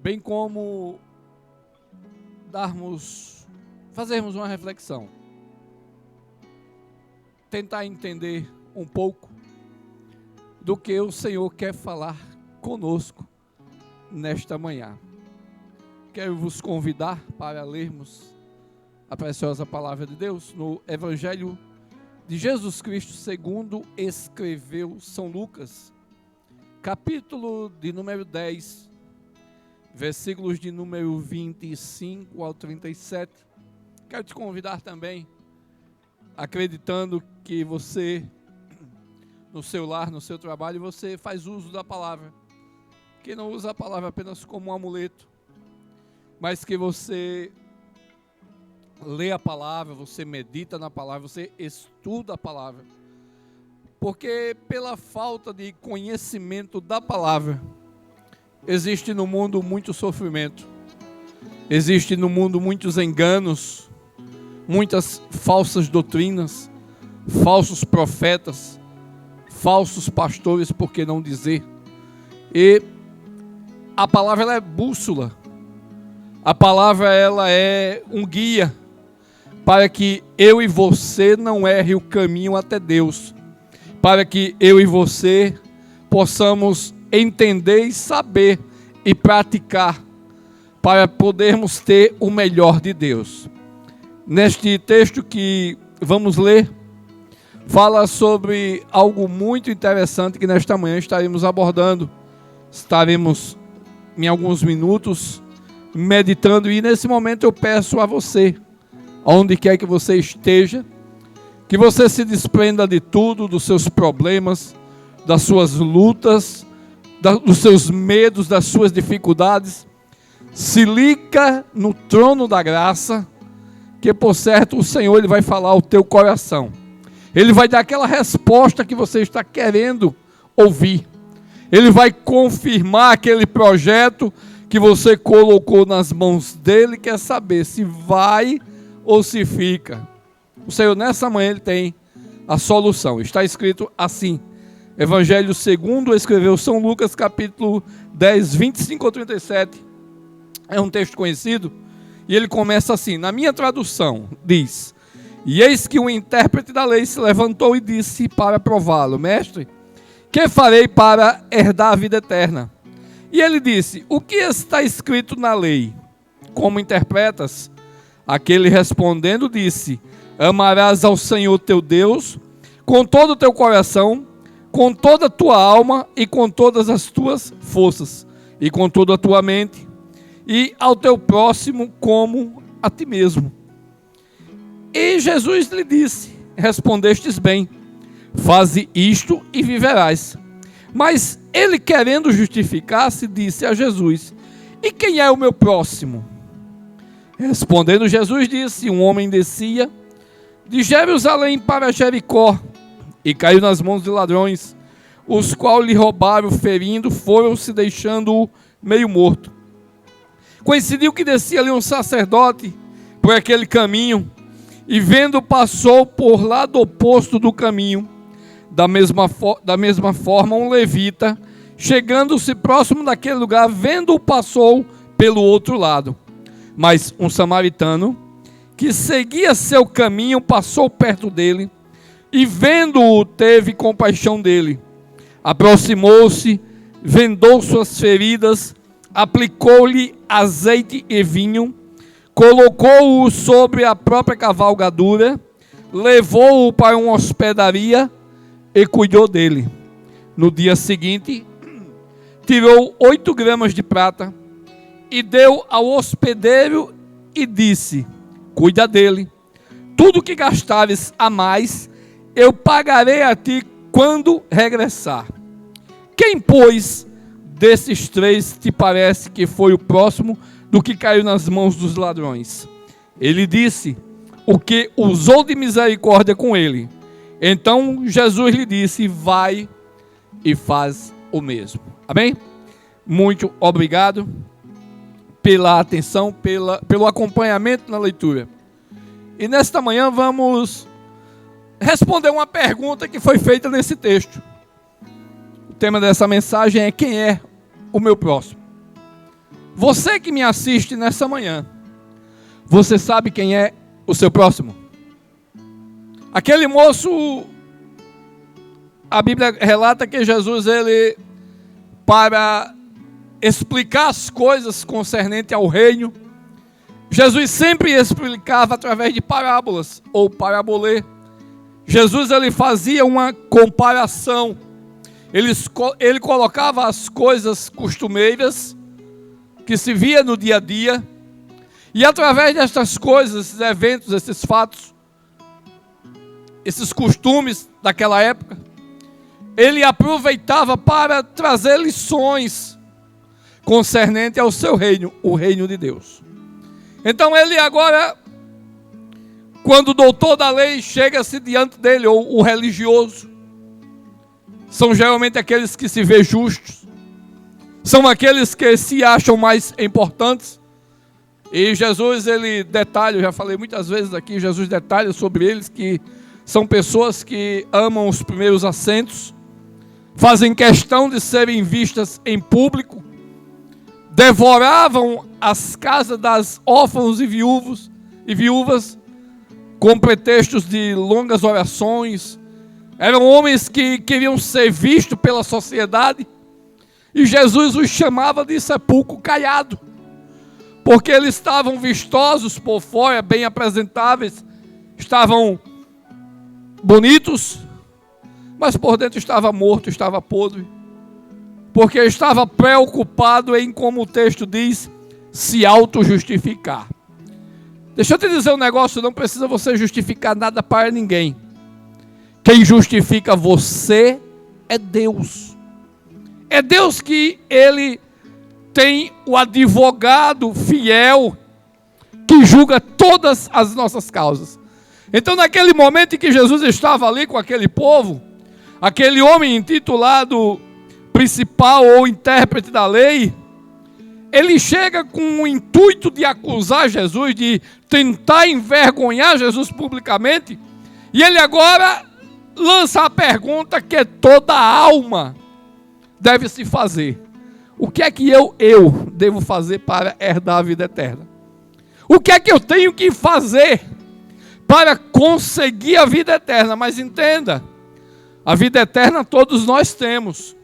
bem como fazermos uma reflexão, tentar entender um pouco do que o Senhor quer falar conosco nesta manhã. Quero vos convidar para lermos a preciosa palavra de Deus no Evangelho de Jesus Cristo segundo escreveu São Lucas, capítulo de número 10, versículos de número 25 ao 37. Quero te convidar também, acreditando que você, no seu lar, no seu trabalho, você faz uso da palavra, que não usa a palavra apenas como um amuleto, mas que você lê a palavra, você medita na palavra, você estuda a palavra, porque pela falta de conhecimento da palavra, existe no mundo muito sofrimento, existe no mundo muitos enganos, muitas falsas doutrinas, falsos profetas, falsos pastores, por que não dizer? E a palavra ela é bússola, a palavra ela é um guia para que eu e você não erre o caminho até Deus, para que eu e você possamos entender e saber e praticar, para podermos ter o melhor de Deus. Neste texto que vamos ler, fala sobre algo muito interessante que nesta manhã estaremos abordando. Estaremos em alguns minutos meditando, e nesse momento eu peço a você, aonde quer que você esteja, que você se desprenda de tudo, dos seus problemas, das suas lutas, dos seus medos, das suas dificuldades. Se liga no trono da graça, que por certo o Senhor ele vai falar ao teu coração. Ele vai dar aquela resposta que você está querendo ouvir. Ele vai confirmar aquele projeto que você colocou nas mãos dele, quer saber se vai ou se fica. O Senhor nessa manhã ele tem a solução. Está escrito assim, Evangelho segundo escreveu São Lucas, capítulo 10, 25 ao 37. É um texto conhecido, e ele começa assim, na minha tradução, diz: e eis que um intérprete da lei se levantou e disse para prová-lo: mestre, que farei para herdar a vida eterna? E ele disse: o que está escrito na lei? Como interpretas? Aquele respondendo disse: amarás ao Senhor teu Deus com todo o teu coração, com toda a tua alma e com todas as tuas forças, e com toda a tua mente, e ao teu próximo como a ti mesmo. E Jesus lhe disse: respondestes bem, faze isto e viverás. Mas ele, querendo justificar-se, disse a Jesus: e quem é o meu próximo? Respondendo Jesus disse: um homem descia de Jerusalém para Jericó e caiu nas mãos de ladrões, os quais lhe roubaram, ferindo, foram-se deixando-o meio morto. Coincidiu que descia ali um sacerdote por aquele caminho, e vendo passou por lado oposto do caminho. Da mesma forma um levita, chegando-se próximo daquele lugar, vendo-o, passou pelo outro lado. Mas um samaritano, que seguia seu caminho, passou perto dele, e vendo-o, teve compaixão dele. Aproximou-se, vendou suas feridas, aplicou-lhe azeite e vinho, colocou-o sobre a própria cavalgadura, levou-o para uma hospedaria e cuidou dele. No dia seguinte, tirou 8 gramas de prata e deu ao hospedeiro e disse: cuida dele. Tudo que gastares a mais, eu pagarei a ti quando regressar. Quem, pois, desses 3 te parece que foi o próximo do que caiu nas mãos dos ladrões? Ele disse: o que usou de misericórdia com ele. Então Jesus lhe disse: vai e faz o mesmo. Amém? Muito obrigado pela atenção, pelo acompanhamento na leitura. E nesta manhã vamos responder uma pergunta que foi feita nesse texto. O tema dessa mensagem é: quem é o meu próximo? Você que me assiste nessa manhã, você sabe quem é o seu próximo? Aquele moço, a Bíblia relata que Jesus, ele, para explicar as coisas concernentes ao reino, Jesus sempre explicava através de parábolas ou parabolê. Jesus, ele fazia uma comparação. Ele colocava as coisas costumeiras que se via no dia a dia, e através destas coisas, esses eventos, esses fatos, esses costumes daquela época, ele aproveitava para trazer lições concernentes ao seu reino, o reino de Deus. Então ele agora, quando o doutor da lei chega-se diante dele, ou o religioso, são geralmente aqueles que se vê justos, são aqueles que se acham mais importantes, e Jesus, ele detalha, eu já falei muitas vezes aqui, Jesus detalha sobre eles, que são pessoas que amam os primeiros assentos, fazem questão de serem vistas em público, devoravam as casas das órfãos e viúvas, com pretextos de longas orações. Eram homens que queriam ser vistos pela sociedade, e Jesus os chamava de sepulcro caiado, porque eles estavam vistosos por fora, bem apresentáveis, estavam bonitos, mas por dentro estava morto, estava podre, porque estava preocupado em, como o texto diz, se auto-justificar. Deixa eu te dizer um negócio, não precisa você justificar nada para ninguém. Quem justifica você é Deus. É Deus que ele tem o advogado fiel que julga todas as nossas causas. Então, naquele momento em que Jesus estava ali com aquele povo, aquele homem intitulado principal ou intérprete da lei, ele chega com o intuito de acusar Jesus, de tentar envergonhar Jesus publicamente, e ele agora lança a pergunta que toda alma deve se fazer: o que é que eu devo fazer para herdar a vida eterna? O que é que eu tenho que fazer para conseguir a vida eterna? Mas entenda, a vida eterna todos nós temos.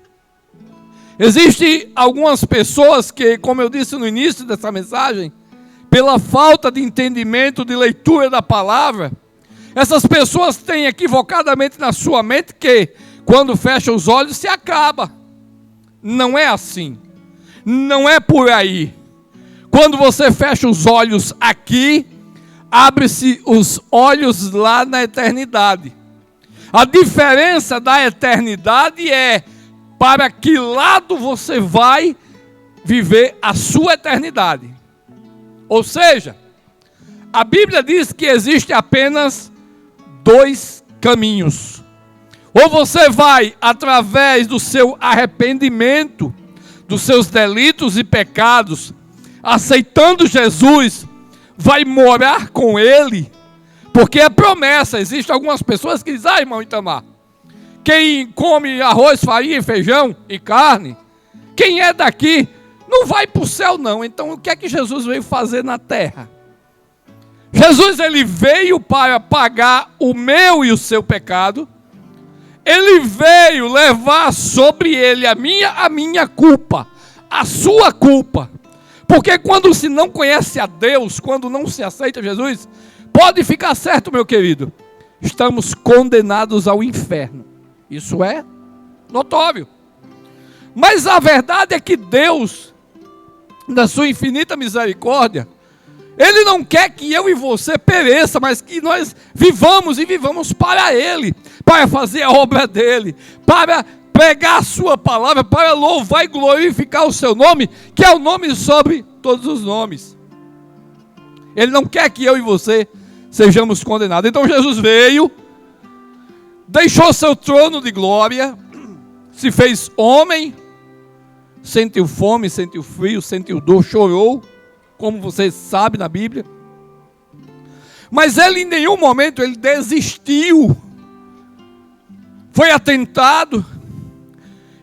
Existem algumas pessoas que, como eu disse no início dessa mensagem, pela falta de entendimento, de leitura da palavra, essas pessoas têm equivocadamente na sua mente que, quando fecha os olhos, se acaba. Não é assim. Não é por aí. Quando você fecha os olhos aqui, abre-se os olhos lá na eternidade. A diferença da eternidade é para que lado você vai viver a sua eternidade. Ou seja, a Bíblia diz que existe apenas dois caminhos. Ou você vai através do seu arrependimento, dos seus delitos e pecados, aceitando Jesus, vai morar com Ele, porque é promessa. Existem algumas pessoas que dizem: irmão Itamar, quem come arroz, farinha, feijão e carne, quem é daqui, não vai para o céu não. Então o que é que Jesus veio fazer na terra? Jesus, ele veio para pagar o meu e o seu pecado. Ele veio levar sobre ele a minha culpa, a sua culpa. Porque quando se não conhece a Deus, quando não se aceita Jesus, pode ficar certo, meu querido, estamos condenados ao inferno. Isso é notório. Mas a verdade é que Deus, na sua infinita misericórdia, Ele não quer que eu e você pereça, mas que nós vivamos e vivamos para Ele, para fazer a obra dEle, para pregar a sua palavra, para louvar e glorificar o seu nome, que é o nome sobre todos os nomes. Ele não quer que eu e você sejamos condenados. Então Jesus veio, deixou seu trono de glória, se fez homem, sentiu fome, sentiu frio, sentiu dor, chorou, como vocês sabem na Bíblia. Mas ele em nenhum momento ele desistiu. Foi atentado.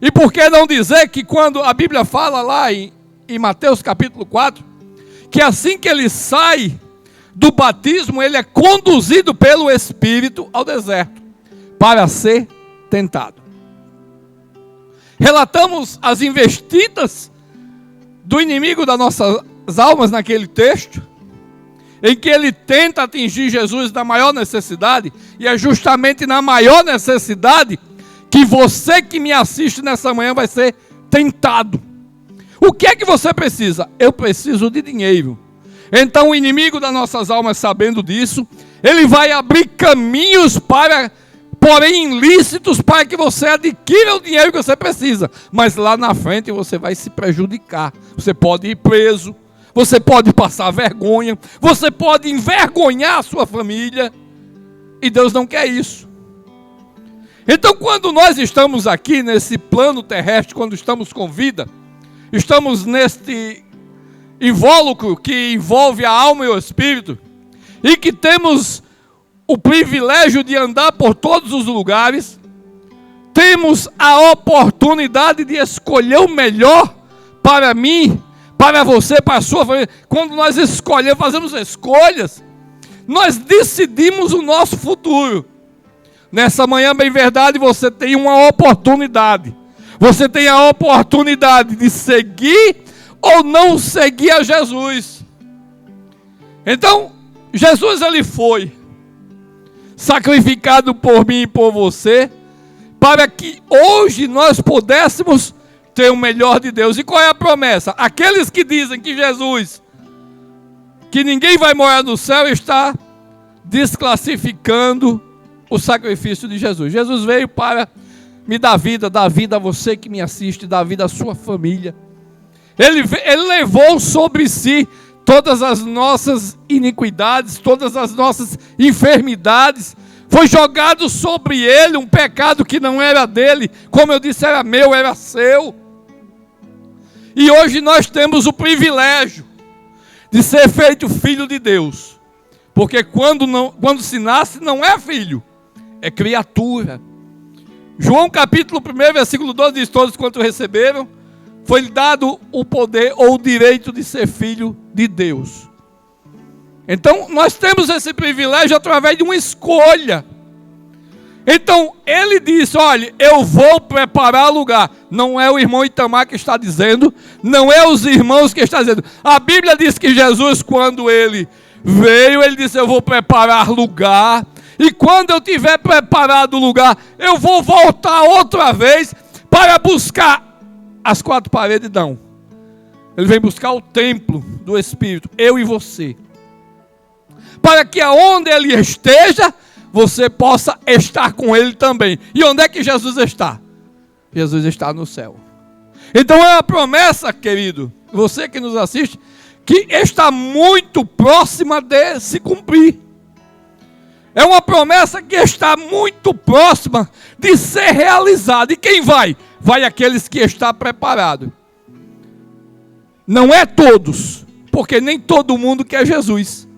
E por que não dizer que quando a Bíblia fala lá em em Mateus capítulo 4, que assim que ele sai do batismo, ele é conduzido pelo Espírito ao deserto, para ser tentado. Relatamos as investidas do inimigo das nossas almas naquele texto, em que ele tenta atingir Jesus na maior necessidade, e é justamente na maior necessidade que você que me assiste nessa manhã vai ser tentado. O que é que você precisa? Eu preciso de dinheiro. Então o inimigo das nossas almas, sabendo disso, ele vai abrir caminhos porém ilícitos, para que você adquira o dinheiro que você precisa. Mas lá na frente você vai se prejudicar. Você pode ir preso, você pode passar vergonha, você pode envergonhar a sua família. E Deus não quer isso. Então, quando nós estamos aqui nesse plano terrestre, quando estamos com vida, estamos neste invólucro que envolve a alma e o espírito, e que temos o privilégio de andar por todos os lugares, temos a oportunidade de escolher o melhor para mim, para você, para a sua família. Quando nós escolhemos, fazemos escolhas, nós decidimos o nosso futuro. Nessa manhã, bem verdade, você tem uma oportunidade. Você tem a oportunidade de seguir ou não seguir a Jesus. Então, Jesus ele foi sacrificado por mim e por você, para que hoje nós pudéssemos ter o melhor de Deus. E qual é a promessa? Aqueles que dizem que Jesus, que ninguém vai morar no céu, está desclassificando o sacrifício de Jesus. Jesus veio para me dar vida a você que me assiste, dar vida à sua família. Ele levou sobre si todas as nossas iniquidades, todas as nossas enfermidades. Foi jogado sobre ele um pecado que não era dele, como eu disse, era meu, era seu. E hoje nós temos o privilégio de ser feito filho de Deus. Porque quando se nasce, não é filho, é criatura. João capítulo 1, versículo 12 diz: todos quanto receberam, foi-lhe dado o poder ou o direito de ser filho de Deus. Então nós temos esse privilégio através de uma escolha. Então ele disse: olha, eu vou preparar lugar. Não é o irmão Itamar que está dizendo, não é os irmãos que estão dizendo. A Bíblia diz que Jesus, quando ele veio, ele disse: eu vou preparar lugar. E quando eu tiver preparado o lugar, eu vou voltar outra vez para buscar as quatro paredes. Não. Ele vem buscar o templo do Espírito, eu e você. Para que aonde ele esteja, você possa estar com ele também. E onde é que Jesus está? Jesus está no céu. Então é uma promessa, querido, você que nos assiste, que está muito próxima de se cumprir. É uma promessa que está muito próxima de ser realizada. E quem vai? Vai aqueles que estão preparados. Não é todos, porque nem todo mundo quer Jesus.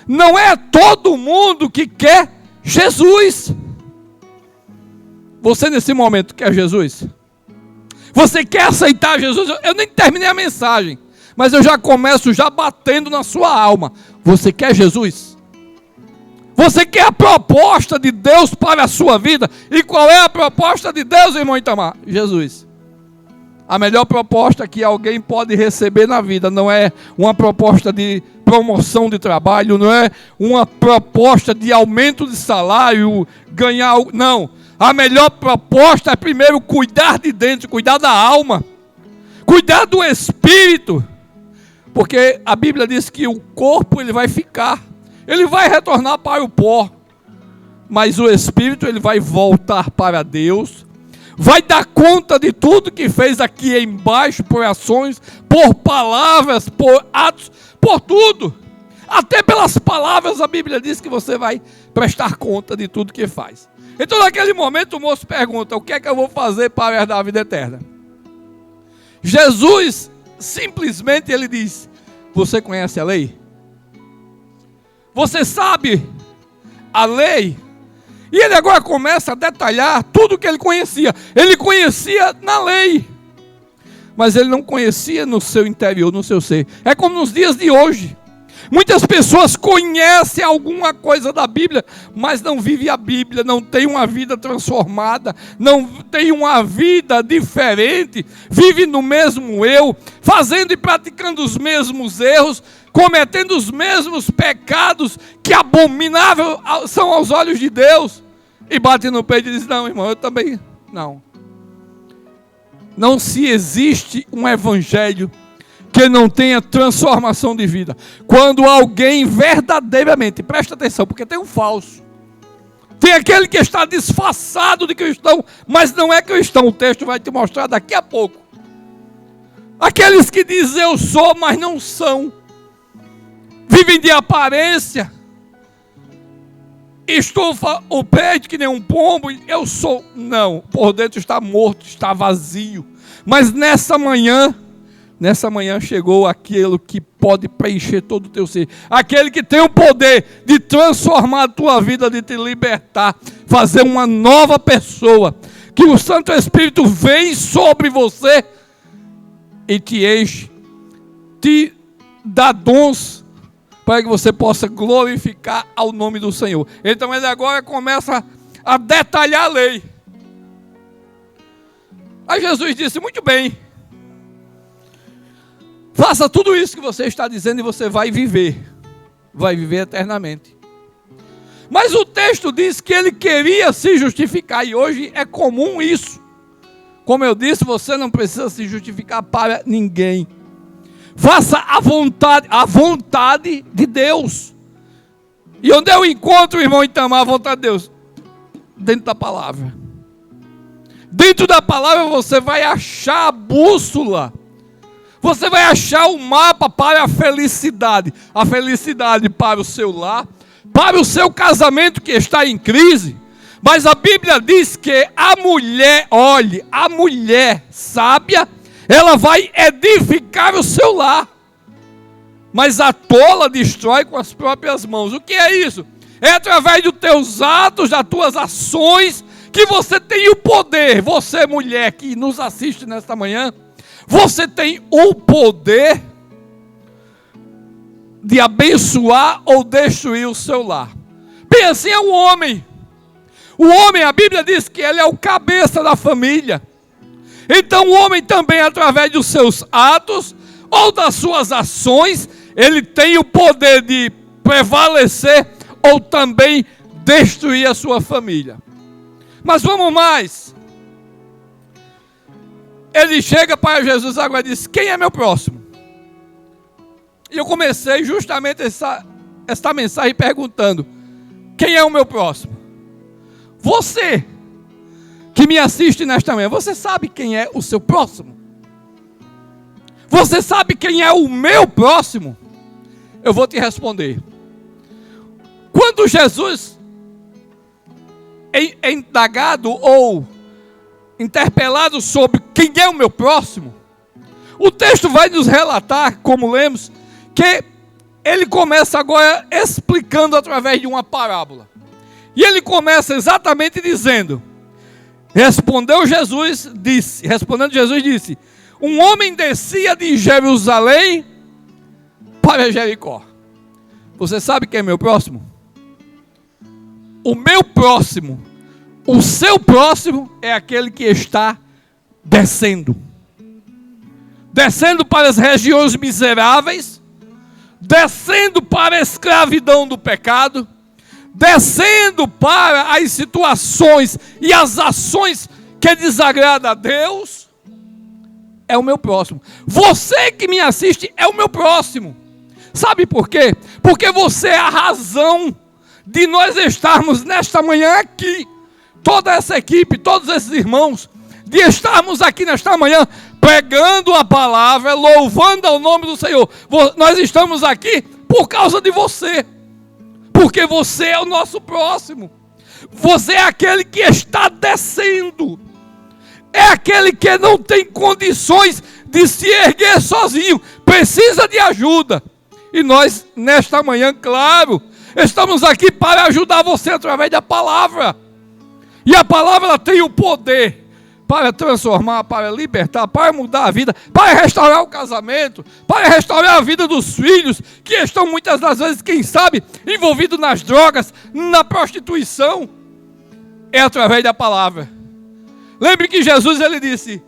Não é todo mundo que quer Jesus. Você nesse momento quer Jesus? Você quer aceitar Jesus? Eu nem terminei a mensagem, mas eu já começo batendo na sua alma. Você quer Jesus? Você quer a proposta de Deus para a sua vida? E qual é a proposta de Deus, irmão Itamar? Jesus. A melhor proposta que alguém pode receber na vida não é uma proposta de promoção de trabalho, não é uma proposta de aumento de salário, ganhar... Não. A melhor proposta é primeiro cuidar de dentro, cuidar da alma, cuidar do espírito. Porque a Bíblia diz que o corpo ele vai ficar. Ele vai retornar para o pó, mas o espírito ele vai voltar para Deus, vai dar conta de tudo que fez aqui embaixo, por ações, por palavras, por atos, por tudo. Até pelas palavras a Bíblia diz que você vai prestar conta de tudo que faz. Então naquele momento o moço pergunta: o que é que eu vou fazer para herdar a vida eterna? Jesus simplesmente ele diz: você conhece a lei? Você sabe a lei? E ele agora começa a detalhar tudo que ele conhecia. Ele conhecia na lei. mas ele não conhecia no seu interior, no seu ser. É como nos dias de hoje. Muitas pessoas conhecem alguma coisa da Bíblia, mas não vivem a Bíblia, não tem uma vida transformada, não tem uma vida diferente, vive no mesmo eu, fazendo e praticando os mesmos erros, cometendo os mesmos pecados que abomináveis são aos olhos de Deus, e bate no peito e diz: não, irmão, eu também não. Não se existe um evangelho que não tenha transformação de vida. Quando alguém verdadeiramente, presta atenção, porque tem um falso, tem aquele que está disfarçado de cristão, mas não é cristão. O texto vai te mostrar daqui a pouco. Aqueles que dizem eu sou, mas não são, vivem de aparência, estufa o peito que nem um pombo, eu sou. Não, por dentro está morto, está vazio. Mas nessa manhã chegou aquele que pode preencher todo o teu ser, aquele que tem o poder de transformar a tua vida, de te libertar, fazer uma nova pessoa, que o Santo Espírito vem sobre você e te enche, te dá dons, para que você possa glorificar ao nome do Senhor. Então ele agora começa a detalhar a lei. Aí Jesus disse: muito bem, faça tudo isso que você está dizendo e você vai viver eternamente. Mas o texto diz que ele queria se justificar, e hoje é comum isso. Como eu disse, você não precisa se justificar para ninguém. Faça a vontade de Deus. E onde eu encontro, irmão Itamar, a vontade de Deus? Dentro da palavra. Dentro da palavra você vai achar a bússola. Você vai achar o mapa para a felicidade. A felicidade para o seu lar, para o seu casamento que está em crise. Mas a Bíblia diz que a mulher, olhe, a mulher sábia, ela vai edificar o seu lar. Mas a tola destrói com as próprias mãos. O que é isso? É através dos teus atos, das tuas ações, que você tem o poder. Você, mulher que nos assiste nesta manhã, você tem o poder de abençoar ou destruir o seu lar. Bem assim é o homem. O homem, a Bíblia diz que ele é o cabeça da família. Então o homem também, através dos seus atos ou das suas ações, ele tem o poder de prevalecer ou também destruir a sua família. Mas vamos mais. Ele chega para Jesus agora e diz: quem é meu próximo? E eu comecei justamente esta mensagem perguntando: quem é o meu próximo? Você que me assiste nesta manhã, você sabe quem é o seu próximo? Você sabe quem é o meu próximo? Eu vou te responder. Quando Jesus é indagado ou interpelado sobre quem é o meu próximo, o texto vai nos relatar, como lemos, que ele começa agora explicando através de uma parábola. E ele começa exatamente dizendo: respondendo Jesus disse: um homem descia de Jerusalém para Jericó. Você sabe quem é meu próximo? O meu próximo, o seu próximo é aquele que está descendo para as regiões miseráveis, descendo para a escravidão do pecado, descendo para as situações e as ações que desagradam a Deus. É o meu próximo. Você que me assiste é o meu próximo. Sabe por quê? Porque você é a razão de nós estarmos nesta manhã aqui. Toda essa equipe, todos esses irmãos, de estarmos aqui nesta manhã pregando a palavra, louvando ao nome do Senhor. Nós estamos aqui por causa de você. Porque você é o nosso próximo. Você é aquele que está descendo. É aquele que não tem condições de se erguer sozinho. Precisa de ajuda. E nós, nesta manhã, claro, estamos aqui para ajudar você através da palavra. E a palavra tem o poder para transformar, para libertar, para mudar a vida, para restaurar o casamento, para restaurar a vida dos filhos, que estão muitas das vezes, quem sabe, envolvidos nas drogas, na prostituição, é através da palavra. Lembre que Jesus, ele disse,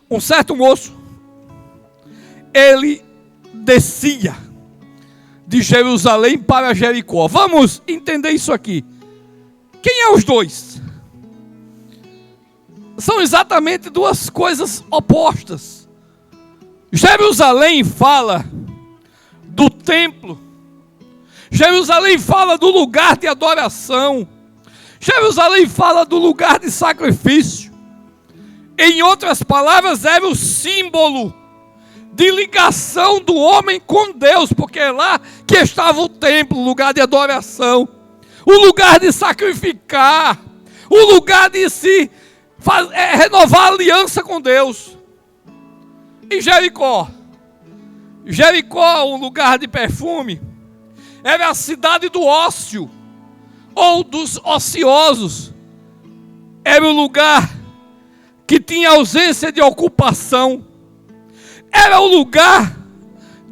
um certo moço, ele descia de Jerusalém para Jericó. Vamos entender isso aqui. Quem é os dois? São exatamente duas coisas opostas. Jerusalém fala do templo. Jerusalém fala do lugar de adoração. Jerusalém fala do lugar de sacrifício. Em outras palavras, era o símbolo de ligação do homem com Deus, porque é lá que estava o templo, o lugar de adoração, o lugar de sacrificar, o lugar de se renovar a aliança com Deus. E Jericó, um lugar de perfume, era a cidade do ócio, ou dos ociosos, era o lugar que tinha ausência de ocupação, era o lugar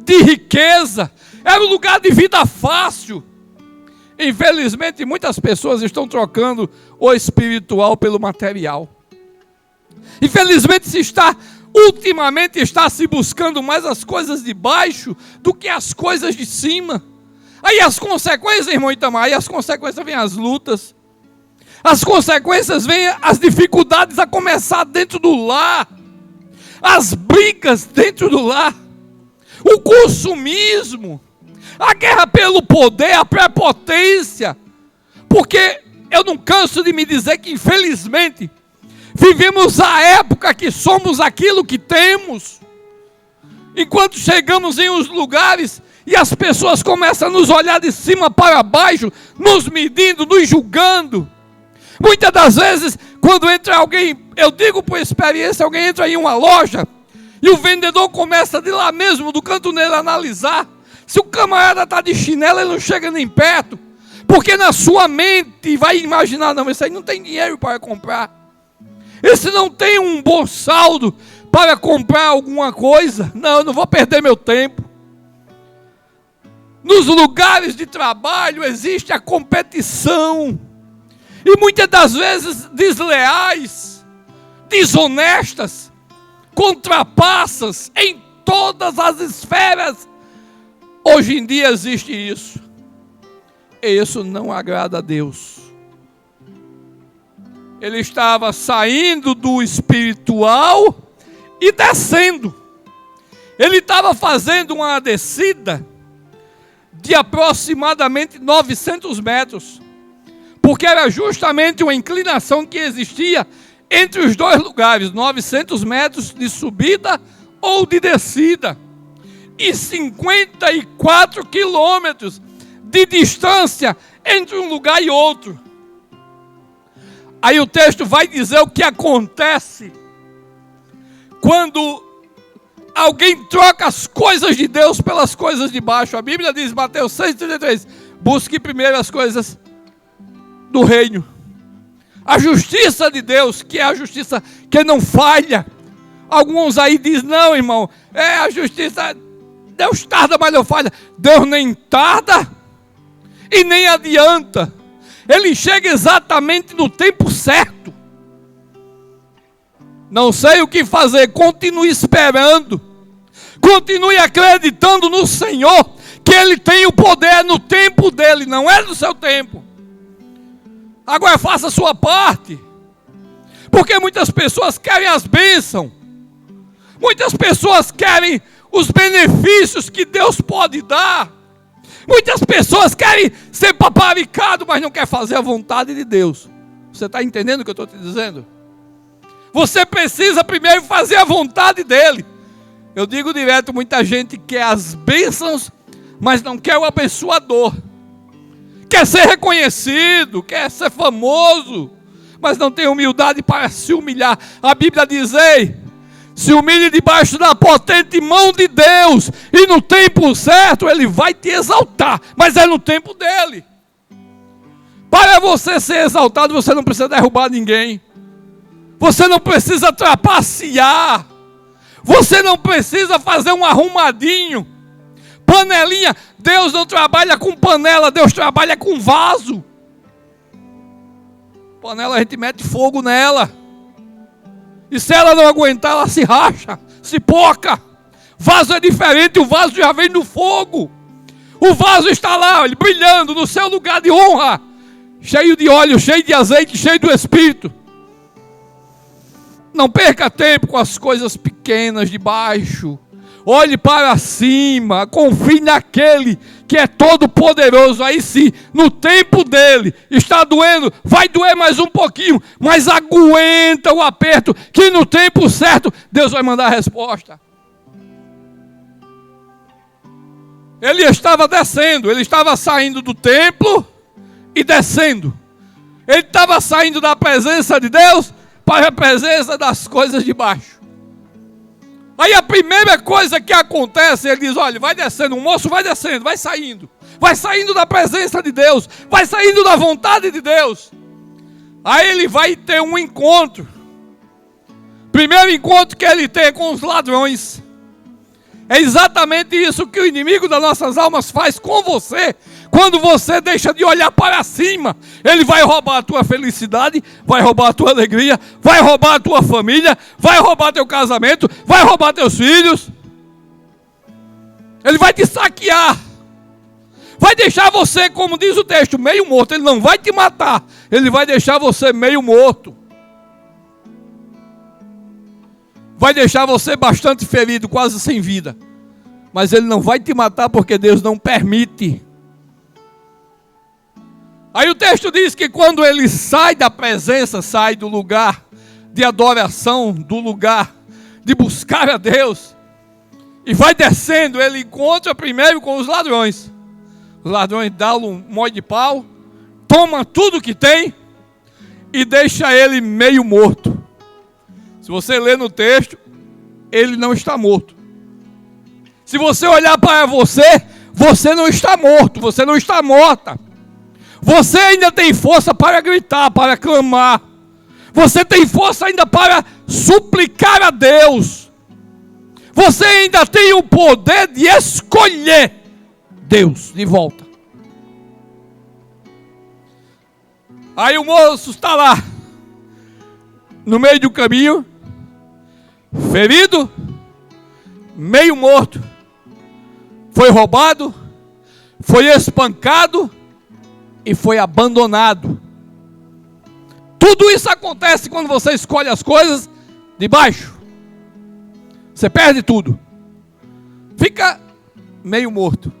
de riqueza, era o lugar de vida fácil. Infelizmente, muitas pessoas estão trocando o espiritual pelo material. Infelizmente, ultimamente está se buscando mais as coisas de baixo do que as coisas de cima. Aí as consequências, irmão Itamar, aí as consequências vêm as lutas. As consequências vêm as dificuldades a começar dentro do lar. As brigas dentro do lar. O consumismo. A guerra pelo poder, a prepotência. Porque eu não canso de me dizer que, infelizmente, vivemos a época que somos aquilo que temos. Enquanto chegamos em uns lugares e as pessoas começam a nos olhar de cima para baixo, nos medindo, nos julgando. Muitas das vezes, quando entra alguém, eu digo por experiência, alguém entra em uma loja e o vendedor começa de lá mesmo, do canto nele, analisar. Se o camarada está de chinelo, ele não chega nem perto, porque na sua mente vai imaginar, não, esse aí não tem dinheiro para comprar. Esse não tem um bom saldo para comprar alguma coisa. Não, eu não vou perder meu tempo. Nos lugares de trabalho existe a competição. E muitas das vezes desleais, desonestas, contrapassas em todas as esferas. Hoje em dia existe isso. E isso não agrada a Deus. Ele estava saindo do espiritual e descendo. Ele estava fazendo uma descida de aproximadamente 900 metros. Porque era justamente uma inclinação que existia entre os dois lugares, 900 metros de subida ou de descida, e 54 quilômetros de distância entre um lugar e outro. Aí o texto vai dizer o que acontece quando alguém troca as coisas de Deus pelas coisas de baixo. A Bíblia diz, Mateus 6,33, busque primeiro as coisas do reino, a justiça de Deus, que é a justiça que não falha. Alguns aí dizem, não, irmão, é a justiça, Deus tarda, mas não falha. Deus nem tarda e nem adianta. Ele chega exatamente no tempo certo. Não sei o que fazer, continue esperando, continue acreditando no Senhor, que Ele tem o poder no tempo dEle, não é no seu tempo. Agora faça a sua parte, porque muitas pessoas querem as bênçãos, muitas pessoas querem os benefícios que Deus pode dar, muitas pessoas querem ser paparicado, mas não quer fazer a vontade de Deus. Você está entendendo o que eu estou te dizendo? Você precisa primeiro fazer a vontade dEle. Eu digo direto, muita gente quer as bênçãos, mas não quer o abençoador. Quer ser reconhecido, quer ser famoso, mas não tem humildade para se humilhar. A Bíblia diz, ei, se humilhe debaixo da potente mão de Deus, e no tempo certo Ele vai te exaltar, mas é no tempo dEle. Para você ser exaltado, você não precisa derrubar ninguém. Você não precisa trapacear. Você não precisa fazer um arrumadinho. Panelinha. Deus não trabalha com panela. Deus trabalha com vaso. Panela a gente mete fogo nela. E se ela não aguentar, ela se racha, se poca. Vaso é diferente. O vaso já vem do fogo. O vaso está lá, ele brilhando no seu lugar de honra. Cheio de óleo, cheio de azeite, cheio do Espírito. Não perca tempo com as coisas pequenas de baixo. Olhe para cima. Confie naquele que é todo poderoso. Aí sim, no tempo dele, está doendo. Vai doer mais um pouquinho. Mas aguenta o aperto. Que no tempo certo, Deus vai mandar a resposta. Ele estava descendo. Ele estava saindo do templo e descendo. Ele estava saindo da presença de Deus para a presença das coisas de baixo. Aí a primeira coisa que acontece, ele diz, olha, vai descendo, o moço vai descendo, vai saindo da presença de Deus, vai saindo da vontade de Deus. Aí ele vai ter um encontro. Primeiro encontro que ele tem com os ladrões. É exatamente isso que o inimigo das nossas almas faz com você. Quando você deixa de olhar para cima, ele vai roubar a tua felicidade, vai roubar a tua alegria, vai roubar a tua família, vai roubar teu casamento, vai roubar teus filhos. Ele vai te saquear. Vai deixar você, como diz o texto, meio morto. Ele não vai te matar, ele vai deixar você meio morto. Vai deixar você bastante ferido, quase sem vida. Mas ele não vai te matar porque Deus não permite. Aí o texto diz que quando ele sai da presença, sai do lugar de adoração, do lugar de buscar a Deus, e vai descendo, ele encontra primeiro com os ladrões. Os ladrões dão um molho de pau, toma tudo que tem e deixa ele meio morto. Se você ler no texto, ele não está morto. Se você olhar para você, você não está morto, você não está morta. Você ainda tem força para gritar, para clamar. Você tem força ainda para suplicar a Deus. Você ainda tem o poder de escolher Deus de volta. Aí o moço está lá, no meio do caminho, ferido, meio morto, foi roubado, foi espancado e foi abandonado. Tudo isso acontece quando você escolhe as coisas de baixo. Você perde tudo. Fica meio morto.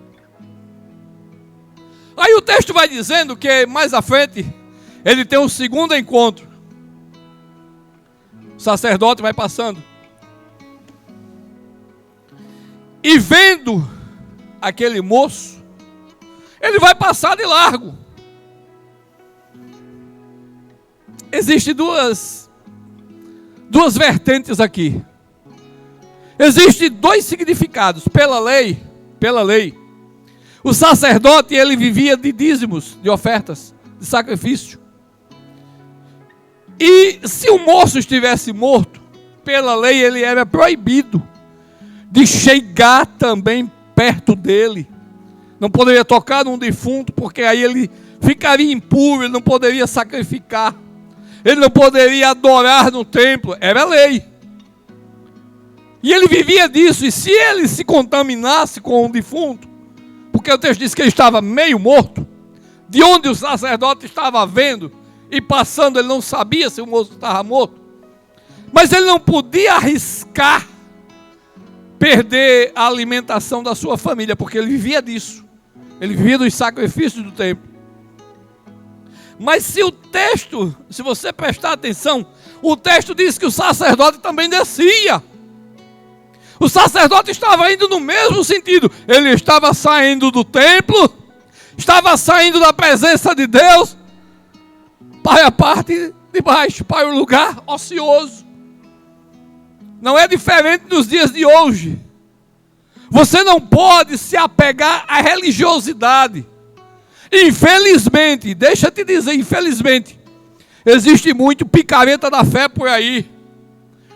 Aí o texto vai dizendo que mais à frente ele tem um segundo encontro. O sacerdote vai passando. E vendo aquele moço, ele vai passar de largo. Existem duas vertentes aqui. Existem dois significados. Pela lei, o sacerdote, ele vivia de dízimos, de ofertas, de sacrifício. E se o moço estivesse morto, pela lei ele era proibido de chegar também perto dele. Não poderia tocar num defunto, porque aí ele ficaria impuro, ele não poderia sacrificar. Ele não poderia adorar no templo, era lei. E ele vivia disso, e se ele se contaminasse com um defunto, porque o texto diz que ele estava meio morto, de onde o sacerdote estava vendo e passando, ele não sabia se o moço estava morto, mas ele não podia arriscar perder a alimentação da sua família, porque ele vivia disso, ele vivia dos sacrifícios do templo. Mas se você prestar atenção, o texto diz que o sacerdote também descia. O sacerdote estava indo no mesmo sentido. Ele estava saindo do templo, estava saindo da presença de Deus para a parte de baixo, para o lugar ocioso. Não é diferente nos dias de hoje. Você não pode se apegar à religiosidade. Infelizmente, deixa eu te dizer, infelizmente, Existe muito picareta da fé por aí.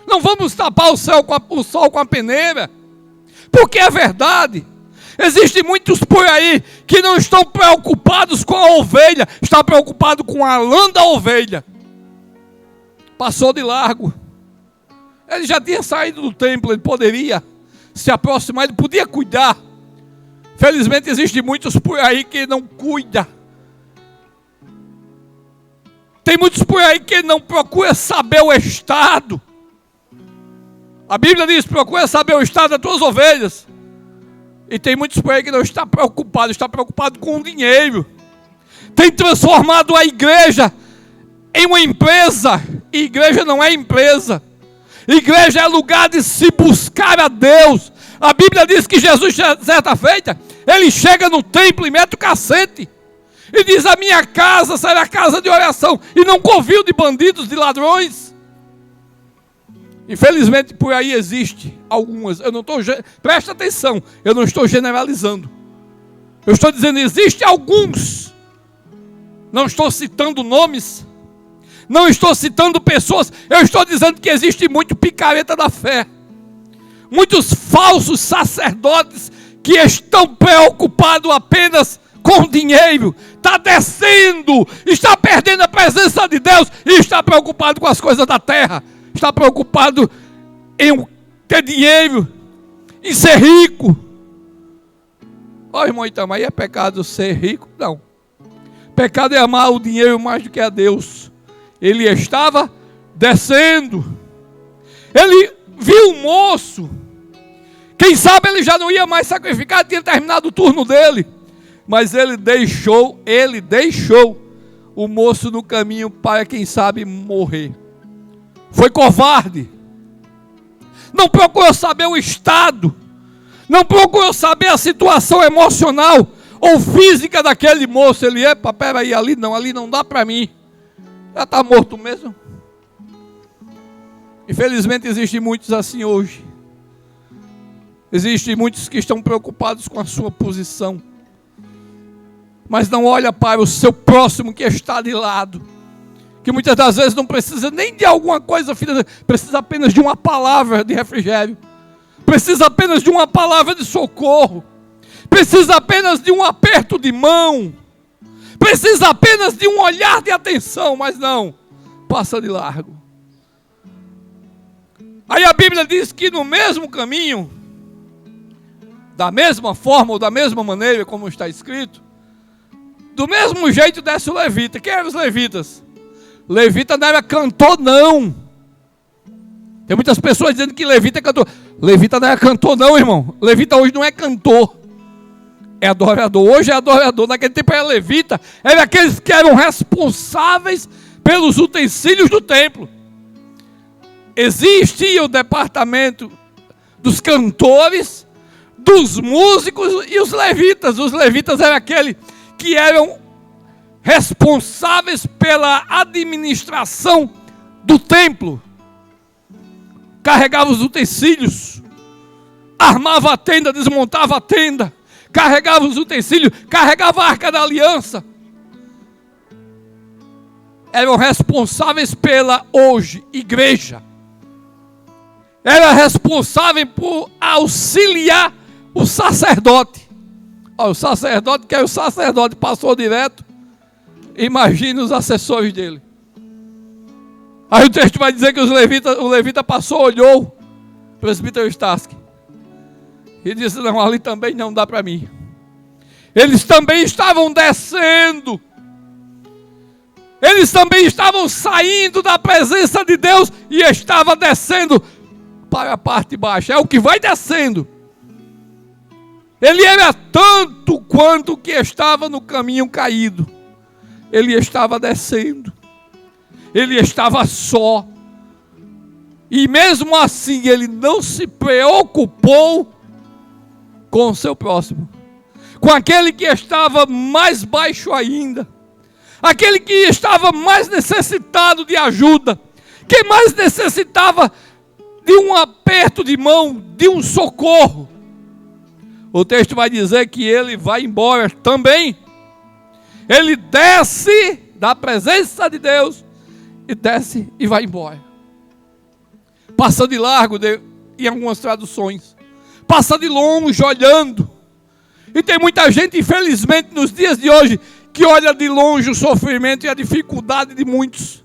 Não vamos tapar o sol com a peneira, porque é verdade. Existem muitos por aí que não estão preocupados com a ovelha, estão preocupados com a lã da ovelha. Passou de largo. Ele já tinha saído do templo, ele poderia se aproximar, ele podia cuidar. Felizmente existem muitos por aí que não cuidam. Tem muitos por aí que não procuram saber o estado. A Bíblia diz: procura saber o estado das tuas ovelhas. E tem muitos por aí que não está preocupado com o dinheiro. Tem transformado a igreja em uma empresa. E igreja não é empresa. Igreja é lugar de se buscar a Deus. A Bíblia diz que Jesus, certa feita, ele chega no templo e mete o cacete. E diz: a minha casa será casa de oração, e não covil de bandidos, de ladrões. Infelizmente por aí existe algumas. Presta atenção, eu não estou generalizando. Eu estou dizendo, existe alguns. Não estou citando nomes. Não estou citando pessoas. Eu estou dizendo que existe muito picareta da fé. Muitos falsos sacerdotes que estão preocupados apenas com dinheiro. Está descendo, está perdendo a presença de Deus e está preocupado com as coisas da terra. Está preocupado em ter dinheiro, em ser rico. Ó, irmão Itamar, aí é pecado ser rico? Não. Pecado é amar o dinheiro mais do que a Deus. Ele estava descendo. Ele viu um moço. Quem sabe ele já não ia mais sacrificar, tinha terminado o turno dele. Mas ele deixou o moço no caminho para, quem sabe, morrer. Foi covarde. Não procurou saber o estado. Não procurou saber a situação emocional ou física daquele moço. Ele, epa, peraí, ali não dá para mim. Já está morto mesmo. Infelizmente existem muitos assim hoje. Existem muitos que estão preocupados com a sua posição, mas não olha para o seu próximo que está de lado, que muitas das vezes não precisa nem de alguma coisa financeira, precisa apenas de uma palavra de refrigério, precisa apenas de uma palavra de socorro, precisa apenas de um aperto de mão, precisa apenas de um olhar de atenção, mas não, passa de largo. Aí a Bíblia diz que no mesmo caminho, da mesma forma ou da mesma maneira como está escrito, do mesmo jeito desce o levita. Quem eram os levitas? Levita não era cantor, não. Tem muitas pessoas dizendo que levita é cantor. Levita não é cantor, não, irmão. Levita hoje não é cantor, é adorador. Hoje é adorador. Naquele tempo era levita, eram aqueles que eram responsáveis pelos utensílios do templo. Existia o departamento dos cantores, dos músicos e os levitas. Os levitas eram aqueles que eram responsáveis pela administração do templo. Carregava os utensílios, armava a tenda, desmontava a tenda, carregava os utensílios, carregava a arca da aliança. Eram responsáveis pela, hoje, igreja. Era responsável por auxiliar o sacerdote. O sacerdote, que é o sacerdote, passou direto. Imagine os assessores dele. Aí o texto vai dizer que o levita passou, olhou o presbítero Staski e disse: não, ali também não dá para mim. Eles também estavam descendo. Eles também estavam saindo da presença de Deus e estavam descendo para a parte baixa. É o que vai descendo. Ele era tanto quanto que estava no caminho caído. Ele estava descendo. Ele estava só. E mesmo assim ele não se preocupou com o seu próximo. Com aquele que estava mais baixo ainda. Aquele que estava mais necessitado de ajuda. Que mais necessitava de um aperto de mão, de um socorro. O texto vai dizer que ele vai embora também. Ele desce da presença de Deus e desce e vai embora. Passa de largo em algumas traduções. Passa de longe olhando. E tem muita gente, infelizmente, nos dias de hoje, que olha de longe o sofrimento e a dificuldade de muitos.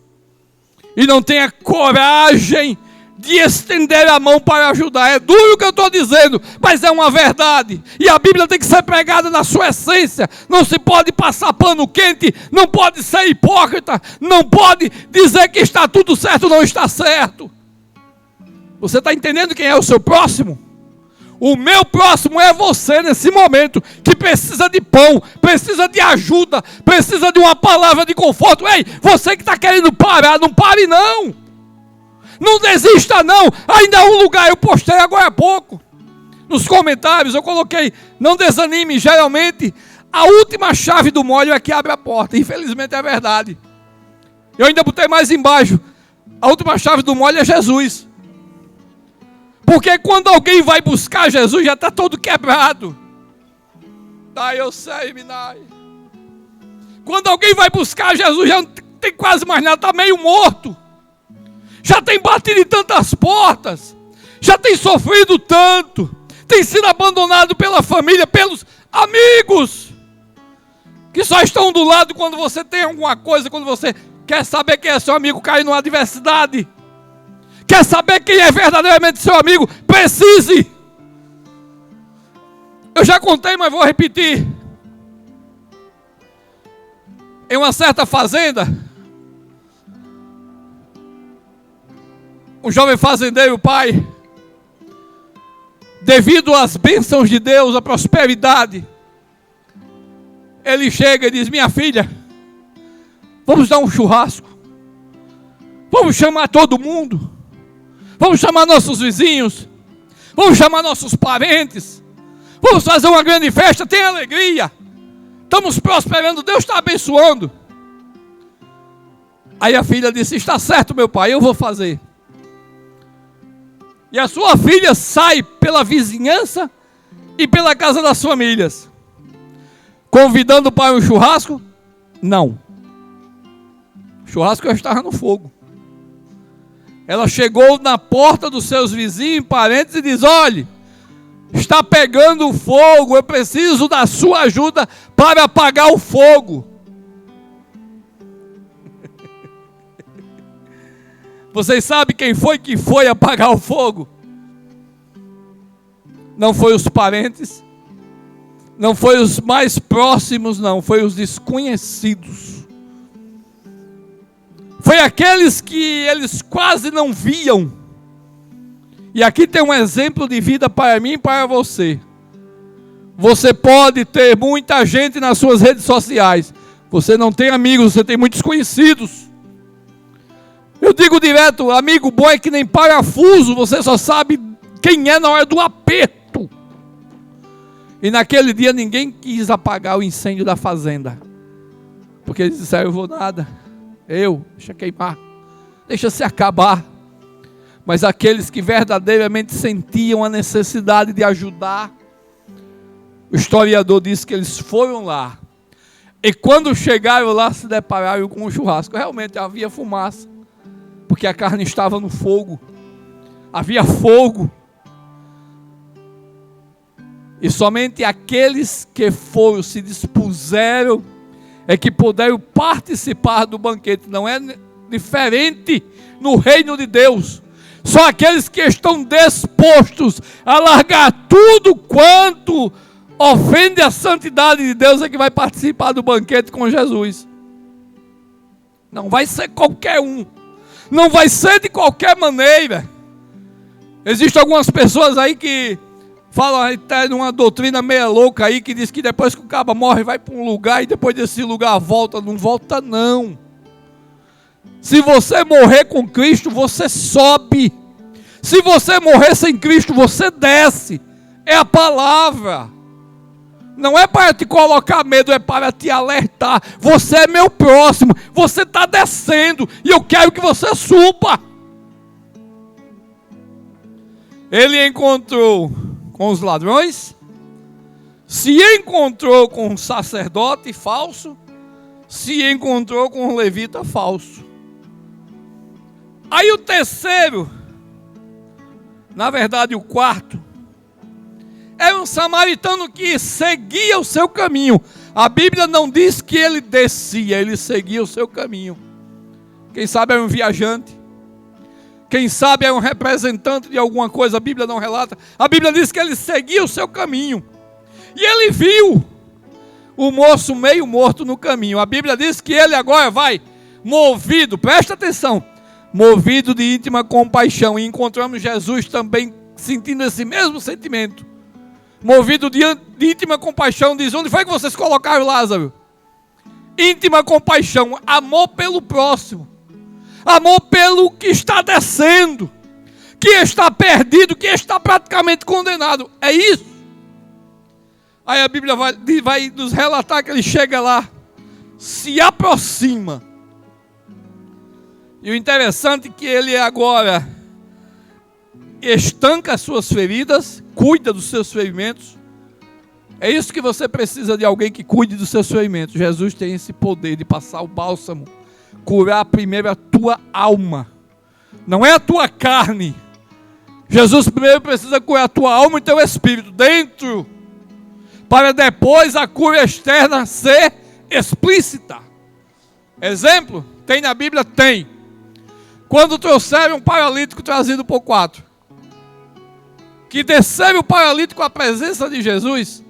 E não tem a coragem de estender a mão para ajudar. É duro o que eu estou dizendo, mas é uma verdade. E a Bíblia tem que ser pregada na sua essência. Não se pode passar pano quente, não pode ser hipócrita, não pode dizer que está tudo certo, não está certo. Você está entendendo quem é o seu próximo? O meu próximo é você nesse momento, que precisa de pão, precisa de ajuda, precisa de uma palavra de conforto. Ei, você que está querendo parar, não pare não. Não desista não. Ainda há um lugar, eu postei agora há pouco. Nos comentários eu coloquei, não desanime, geralmente a última chave do molho é que abre a porta. Infelizmente é verdade. Eu ainda botei mais embaixo, a última chave do molho é Jesus. Porque quando alguém vai buscar Jesus, já está todo quebrado. Daí eu sei, Minai. Quando alguém vai buscar Jesus, já não tem quase mais nada, está meio morto. Já tem batido em tantas portas. Já tem sofrido tanto. Tem sido abandonado pela família, pelos amigos. Que só estão do lado quando você tem alguma coisa, quando você quer saber quem é seu amigo, cai numa adversidade. Quer saber quem é verdadeiramente seu amigo? Precise. Eu já contei, mas vou repetir. Em uma certa fazenda, um jovem fazendeiro, pai, devido às bênçãos de Deus, à prosperidade, ele chega e diz: minha filha, vamos dar um churrasco. Vamos chamar todo mundo. Vamos chamar nossos vizinhos, vamos chamar nossos parentes, vamos fazer uma grande festa, tem alegria, estamos prosperando, Deus está abençoando. Aí a filha disse: está certo, meu pai, eu vou fazer. E a sua filha sai pela vizinhança e pela casa das famílias, convidando para um churrasco? Não, o churrasco já estava no fogo. Ela chegou na porta dos seus vizinhos e parentes e diz: olhe, está pegando fogo, eu preciso da sua ajuda para apagar o fogo. Vocês sabem quem foi que foi apagar o fogo? Não foi os parentes, não foi os mais próximos, não, foi os desconhecidos. Foi aqueles que eles quase não viam. E aqui tem um exemplo de vida para mim e para você. Você pode ter muita gente nas suas redes sociais. Você não tem amigos, você tem muitos conhecidos. Eu digo direto, amigo bom é que nem parafuso, você só sabe quem é na hora do aperto. E naquele dia ninguém quis apagar o incêndio da fazenda. Porque eles disseram: eu vou nada. Deixa queimar, deixa se acabar. Mas aqueles que verdadeiramente sentiam a necessidade de ajudar, o historiador diz que eles foram lá. E quando chegaram lá, se depararam com um churrasco. Realmente havia fumaça, porque a carne estava no fogo. Havia fogo. E somente aqueles que foram, se dispuseram, é que puderam participar do banquete. Não é diferente no reino de Deus. Só aqueles que estão dispostos a largar tudo quanto ofende a santidade de Deus é que vai participar do banquete com Jesus. Não vai ser qualquer um. Não vai ser de qualquer maneira. Existem algumas pessoas aí que falam, está numa doutrina meia louca aí, que diz que depois que o cabo morre, vai para um lugar e depois desse lugar volta. Não volta não. Se você morrer com Cristo, você sobe. Se você morrer sem Cristo, você desce. É a palavra. Não é para te colocar medo, é para te alertar. Você é meu próximo, você está descendo e eu quero que você suba. Ele encontrou com os ladrões, se encontrou com um sacerdote falso, se encontrou com um levita falso. Aí o terceiro, na verdade o quarto, é um samaritano que seguia o seu caminho. A Bíblia não diz que ele descia, ele seguia o seu caminho. Quem sabe é um viajante, quem sabe é um representante de alguma coisa, a Bíblia não relata. A Bíblia diz que ele seguia o seu caminho. E ele viu o moço meio morto no caminho. A Bíblia diz que ele agora vai movido, presta atenção, movido de íntima compaixão. E encontramos Jesus também sentindo esse mesmo sentimento. Movido de íntima compaixão, diz: onde foi que vocês colocaram Lázaro? Íntima compaixão, amor pelo próximo, amor pelo que está descendo, que está perdido, que está praticamente condenado. É isso. Aí a Bíblia vai nos relatar que ele chega lá, se aproxima. E o interessante é que ele agora estanca as suas feridas, cuida dos seus ferimentos. É isso que você precisa, de alguém que cuide dos seus ferimentos. Jesus tem esse poder de passar o bálsamo, curar primeiro a tua alma, não é a tua carne. Jesus primeiro precisa curar a tua alma e teu espírito dentro, para depois a cura externa ser explícita. Exemplo, tem na Bíblia? Tem. Quando trouxeram um paralítico trazido por 4, que desceram o paralítico à presença de Jesus,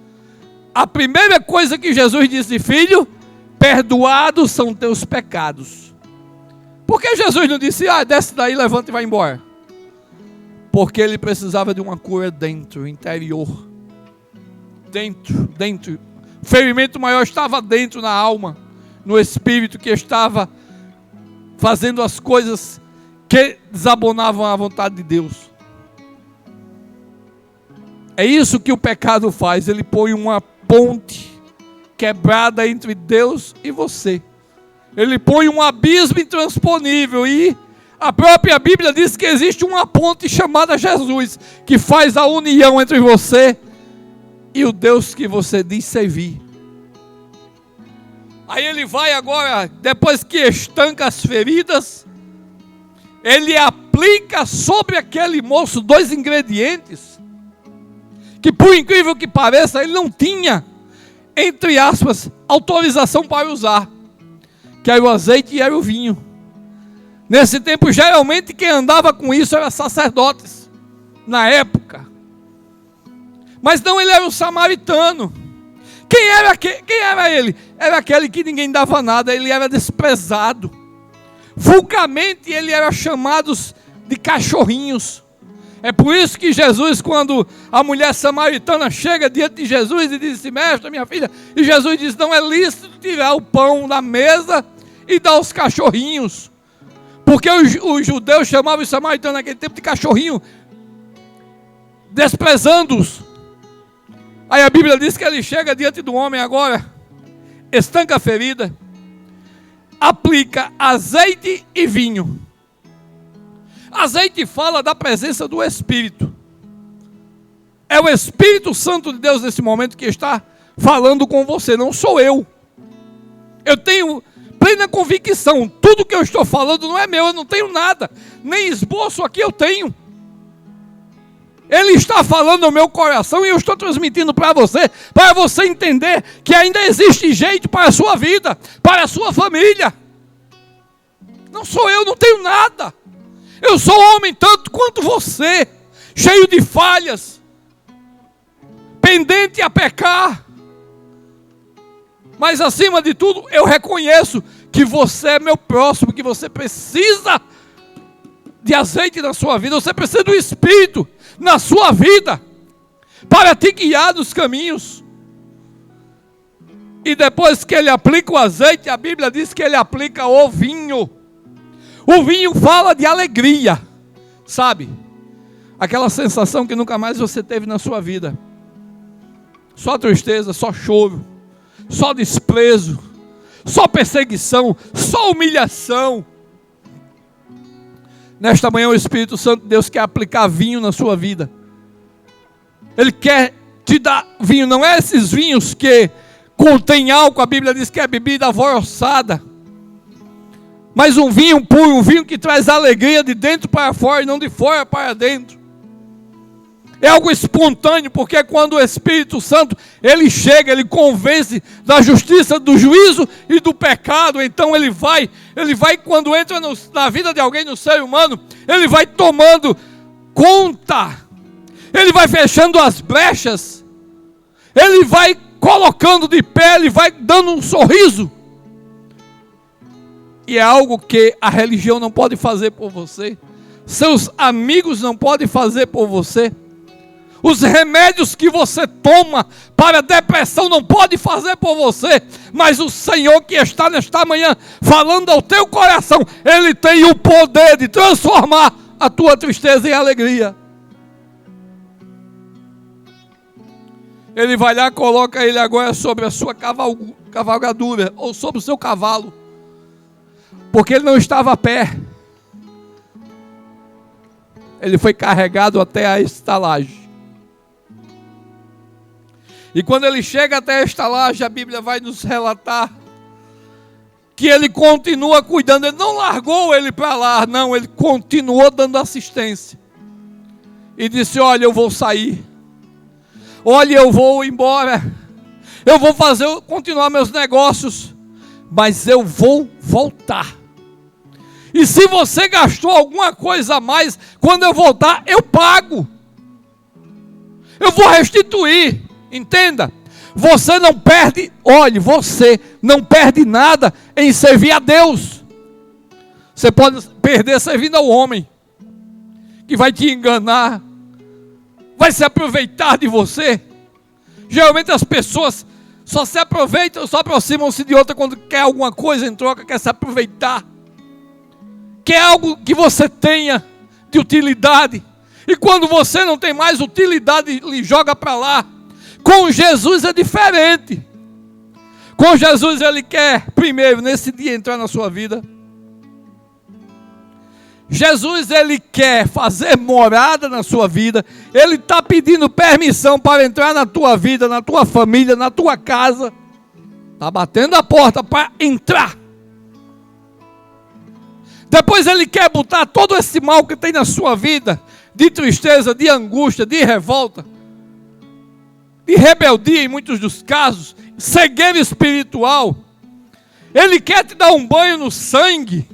a primeira coisa que Jesus disse: filho, perdoados são teus pecados. Por que Jesus não disse: desce daí, levanta e vai embora? Porque ele precisava de uma cura dentro, interior. Dentro. O ferimento maior estava dentro, na alma, no espírito, que estava fazendo as coisas que desabonavam a vontade de Deus. É isso que o pecado faz. Ele põe uma ponte quebrada entre Deus e você. Ele põe um abismo intransponível. E a própria Bíblia diz que existe uma ponte chamada Jesus, que faz a união entre você e o Deus que você diz servir. Aí ele vai agora, depois que estanca as feridas, ele aplica sobre aquele moço 2 ingredientes, que por incrível que pareça, ele não tinha, entre aspas, autorização para usar, que era o azeite e era o vinho. Nesse tempo, geralmente, quem andava com isso eram sacerdotes, na época. Mas não, ele era um samaritano. Quem era ele? Era aquele que ninguém dava nada, ele era desprezado. Vulgarmente ele era chamado de cachorrinhos. É por isso que Jesus, quando a mulher samaritana chega diante de Jesus e diz: mestre, minha filha, e Jesus diz: não é lícito tirar o pão da mesa e dar aos cachorrinhos. Porque os judeus chamavam os samaritanos naquele tempo de cachorrinho, desprezando-os. Aí a Bíblia diz que ele chega diante do homem agora, estanca a ferida, aplica azeite e vinho. Azeite fala da presença do Espírito. É o Espírito Santo de Deus nesse momento que está falando com você, não sou eu. Eu tenho plena convicção, tudo que eu estou falando não é meu, eu não tenho nada, nem esboço aqui eu tenho. Ele está falando no meu coração e eu estou transmitindo para você entender que ainda existe jeito para a sua vida, para a sua família. Não sou eu, não tenho nada. Eu sou homem tanto quanto você, cheio de falhas, pendente a pecar. Mas acima de tudo, eu reconheço que você é meu próximo, que você precisa de azeite na sua vida, você precisa do Espírito na sua vida, para te guiar nos caminhos. E depois que ele aplica o azeite, a Bíblia diz que ele aplica o vinho. O vinho fala de alegria, sabe? Aquela sensação que nunca mais você teve na sua vida. Só tristeza, só choro, só desprezo, só perseguição, só humilhação. Nesta manhã o Espírito Santo de Deus quer aplicar vinho na sua vida. Ele quer te dar vinho, não é esses vinhos que contêm álcool, a Bíblia diz que é bebida alvoroçada. mas um vinho puro, um vinho que traz alegria de dentro para fora e não de fora para dentro. É algo espontâneo, porque quando o Espírito Santo, ele chega, ele convence da justiça, do juízo e do pecado. Então ele vai quando entra na vida de alguém, no ser humano, ele vai tomando conta, ele vai fechando as brechas, ele vai colocando de pé, ele vai dando um sorriso. E é algo que a religião não pode fazer por você, seus amigos não podem fazer por você, os remédios que você toma para a depressão não pode fazer por você, mas o Senhor que está nesta manhã falando ao teu coração, Ele tem o poder de transformar a tua tristeza em alegria. Ele vai lá, coloca ele agora sobre a sua cavalgadura, ou sobre o seu cavalo, porque ele não estava a pé, ele foi carregado até a estalagem. E quando ele chega até a estalagem, a Bíblia vai nos relatar que ele continua cuidando. Ele não largou ele para lá, não, ele continuou dando assistência. E disse: olha, eu vou sair. Olha, eu vou embora. Eu vou continuar meus negócios. Mas eu vou voltar. E se você gastou alguma coisa a mais, quando eu voltar, eu pago. Eu vou restituir. Entenda, você não perde, olhe, você não perde nada em servir a Deus. Você pode perder servindo ao homem, que vai te enganar, vai se aproveitar de você. Geralmente as pessoas só se aproveitam, só aproximam-se de outra quando quer alguma coisa em troca, quer se aproveitar, quer algo que você tenha de utilidade, e quando você não tem mais utilidade, lhe joga para lá. Com Jesus é diferente. Com Jesus ele quer, primeiro, nesse dia entrar na sua vida. Jesus ele quer fazer morada na sua vida. Ele está pedindo permissão para entrar na tua vida, na tua família, na tua casa. Está batendo a porta para entrar. Depois ele quer botar todo esse mal que tem na sua vida, de tristeza, de angústia, de revolta, de rebeldia em muitos dos casos, cegueira espiritual. Ele quer te dar um banho no sangue,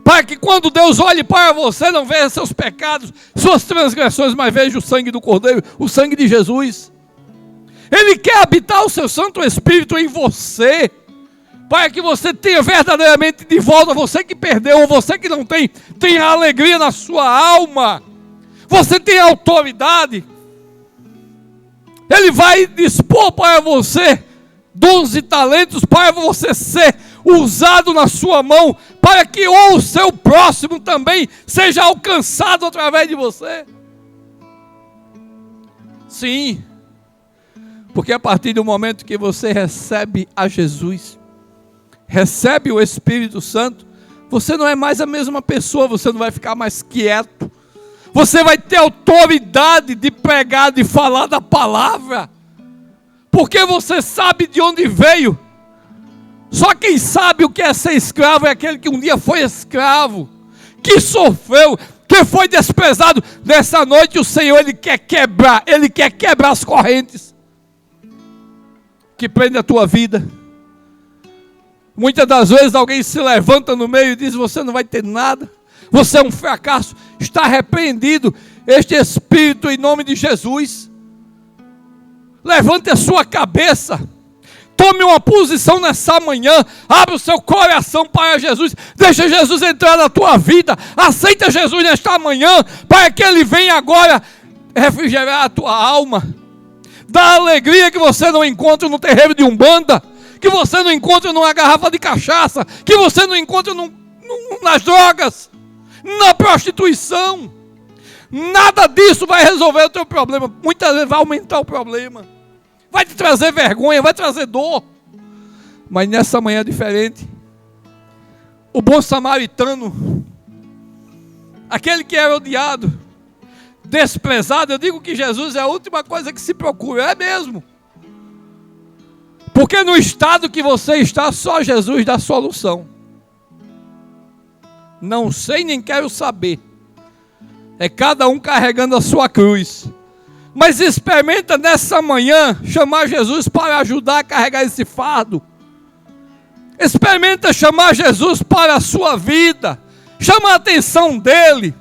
para que quando Deus olhe para você, não veja seus pecados, suas transgressões, mas veja o sangue do Cordeiro, o sangue de Jesus. Ele quer habitar o seu Santo Espírito em você, para que você tenha verdadeiramente de volta, você que perdeu, ou você que não tem, tenha alegria na sua alma, você tem autoridade. Ele vai dispor para você dons e talentos para você ser usado na sua mão, para que o seu próximo também seja alcançado através de você. Sim, porque a partir do momento que você recebe a Jesus, recebe o Espírito Santo, você não é mais a mesma pessoa, você não vai ficar mais quieto. Você vai ter autoridade de pregar, de falar da palavra, porque você sabe de onde veio. Só quem sabe o que é ser escravo é aquele que um dia foi escravo, que sofreu, que foi desprezado. Nessa noite o Senhor ele quer quebrar as correntes que prendem a tua vida. Muitas das vezes alguém se levanta no meio e diz: você não vai ter nada, você é um fracasso. Está repreendido este espírito em nome de Jesus. Levante a sua cabeça, tome uma posição nessa manhã, abra o seu coração para Jesus, deixa Jesus entrar na tua vida, aceita Jesus nesta manhã, para que Ele venha agora refrigerar a tua alma, dá alegria que você não encontra no terreiro de Umbanda, que você não encontra numa garrafa de cachaça, que você não encontra nas drogas, na prostituição. Nada disso vai resolver o teu problema. Muitas vezes vai aumentar o problema, vai te trazer vergonha, vai trazer dor. Mas nessa manhã é diferente. O bom samaritano, aquele que era odiado, desprezado, eu digo que Jesus é a última coisa que se procura, é mesmo. Porque no estado que você está, só Jesus dá solução. Não sei nem quero saber. É cada um carregando a sua cruz. Mas experimenta nessa manhã chamar Jesus para ajudar a carregar esse fardo. Experimenta chamar Jesus para a sua vida. Chama a atenção dele.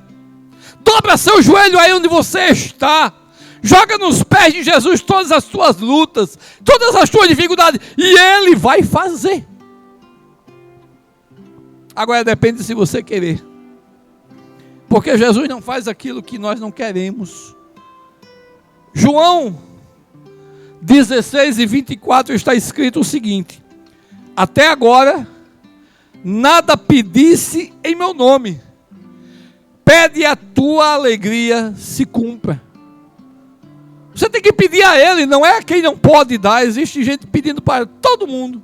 Dobra seu joelho aí onde você está. Joga nos pés de Jesus todas as suas lutas, todas as suas dificuldades, e ele vai fazer. Agora depende se você querer. Porque Jesus não faz aquilo que nós não queremos. João 16:24 está escrito o seguinte: até agora nada pedisse em meu nome. Pede a tua alegria se cumpra. Você tem que pedir a ele, não é a quem não pode dar. Existe gente pedindo para todo mundo,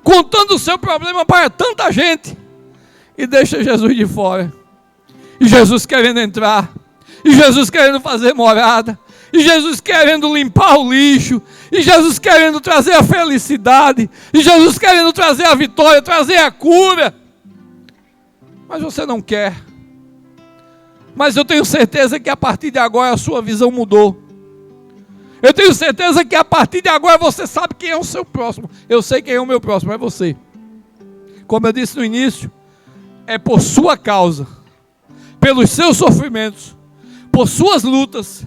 contando o seu problema para tanta gente, e deixa Jesus de fora. E Jesus querendo entrar, e Jesus querendo fazer morada, e Jesus querendo limpar o lixo, e Jesus querendo trazer a felicidade, e Jesus querendo trazer a vitória, trazer a cura. Mas você não quer. Mas eu tenho certeza que a partir de agora a sua visão mudou. Eu tenho certeza que a partir de agora você sabe quem é o seu próximo. Eu sei quem é o meu próximo, é você. Como eu disse no início, é por sua causa, pelos seus sofrimentos, por suas lutas,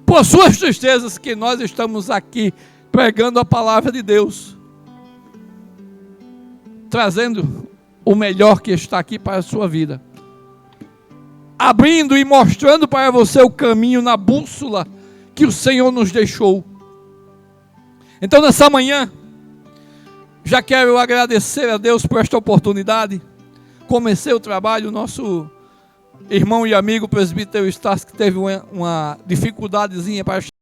por suas tristezas, que nós estamos aqui pregando a palavra de Deus, trazendo o melhor que está aqui para a sua vida, abrindo e mostrando para você o caminho na bússola que o Senhor nos deixou. Então nessa manhã, já quero agradecer a Deus por esta oportunidade. Comecei o trabalho, nosso irmão e amigo presbítero Stas, que teve uma dificuldadezinha para